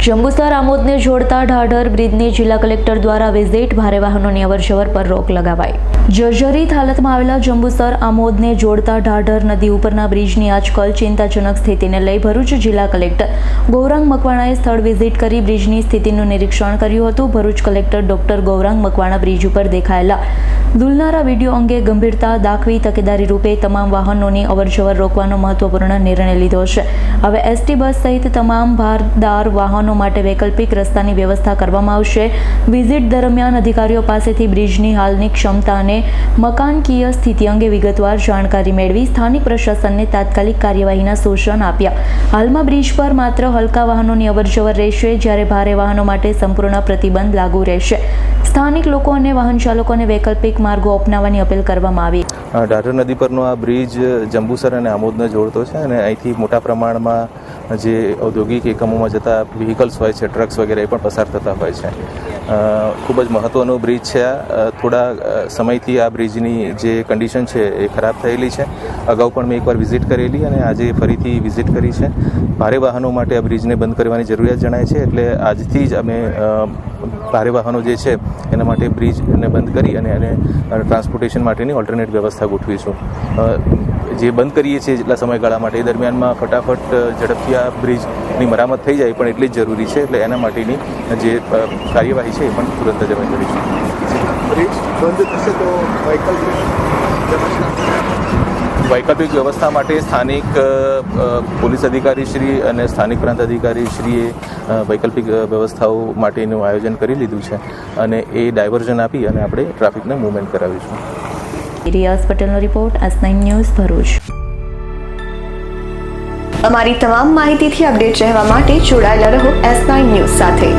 જંબુસર આમોદને જોડતા ઢાઢર બ્રિજની જિલ્લા કલેક્ટર દ્વારા વિઝિટ, ભારે વાહનોની અવરજવર પર રોક લગાવાઈ. જર્જરિત હાલતમાં આવેલા જંબુસર આમોદને જોડતા ઢાઢર નદી ઉપરના બ્રિજની આજકલ ચિંતાજનક સ્થિતિને લઈ ભરૂચ જિલ્લા કલેક્ટર ગૌરાંગ મકવાણાએ સ્થળ વિઝિટ કરી બ્રિજની સ્થિતિનું નિરીક્ષણ કર્યું હતું. Bharuch collector doctor Gaurang Makwana bridge ઉપર દેખાયેલા દુલનારા વિડીયો અંગે ગંભીરતા દાખવી તકેદારી રૂપે તમામ વાહનોની અવરજવર રોકવાનો મહત્વપૂર્ણ નિર્ણય લીધો છે. હવે એસટી બસ સહિત તમામ ભારદાર વાહનો માટે વૈકલ્પિક રસ્તાની વ્યવસ્થા કરવામાં આવશે. વિઝિટ દરમિયાન અધિકારીઓ પાસેથી બ્રિજની હાલની ક્ષમતા અને મકાનકીય સ્થિતિ અંગે વિગતવાર જાણકારી મેળવી સ્થાનિક પ્રશાસનને તાત્કાલિક કાર્યવાહીના સૂચન આપ્યા. હાલમાં બ્રિજ પર માત્ર હલકા વાહનોની અવરજવર રહેશે, જ્યારે ભારે વાહનો માટે સંપૂર્ણ પ્રતિબંધ લાગુ રહેશે. સ્થાનિક લોકો અને વાહન ચાલકોને વૈકલ્પિક માર્ગો અપનાવવાની અપીલ કરવામાં આવી. ઢાઢર નદી પરનો આ બ્રિજ જંબુસર અને આમોદને જોડતો છે અને અહીંથી મોટા પ્રમાણમાં જે ઔદ્યોગિક એકમોમાં જતા વ્હીકલ્સ હોય છે, ટ્રક્સ વગેરે એ પણ પસાર થતા હોય છે. ખૂબ જ મહત્ત્વનો બ્રિજ છે. થોડા સમયથી આ બ્રિજની જે કન્ડિશન છે એ ખરાબ થયેલી છે. અગાઉ પણ મેં એકવાર વિઝિટ કરેલી અને આજે ફરીથી વિઝિટ કરી છે. ભારે વાહનો માટે આ બ્રિજને બંધ કરવાની જરૂરિયાત જણાય છે, એટલે આજથી જ અમે ભારે વાહનો જે છે એના માટે બ્રિજને બંધ કરી અને એને ટ્રાન્સપોર્ટેશન માટેની ઓલ્ટરનેટ વ્યવસ્થા ગોઠવીશું. જે બંધ કરીએ છીએ જેટલા સમયગાળા માટે એ દરમિયાનમાં ફટાફટ ઝડપથી આ બ્રિજની મરામત થઈ જાય પણ એટલી જ જરૂરી છે, એટલે એના માટેની જે કાર્યવાહી છે એ પણ તુરંત જ અમે કરીશું. બ્રિજ બંધ થશે તો વૈકલ્પિક વ્યવસ્થા માટે સ્થાનિક પોલીસ અધિકારીશ્રી અને સ્થાનિક પ્રાંત અધિકારીશ્રીએ વૈકલ્પિક વ્યવસ્થાઓ માટેનું આયોજન કરી લીધું છે અને એ ડાયવર્ઝન આપી અને આપણે ટ્રાફિકને મૂવમેન્ટ કરાવીશું. રિયાઝ પટેલનો રિપોર્ટ, S9 ન્યૂઝ, ભરૂચ. અમારી તમામ માહિતીથી અપડેટ રહેવા માટે જોડાયેલા રહો S9 ન્યૂઝ સાથે.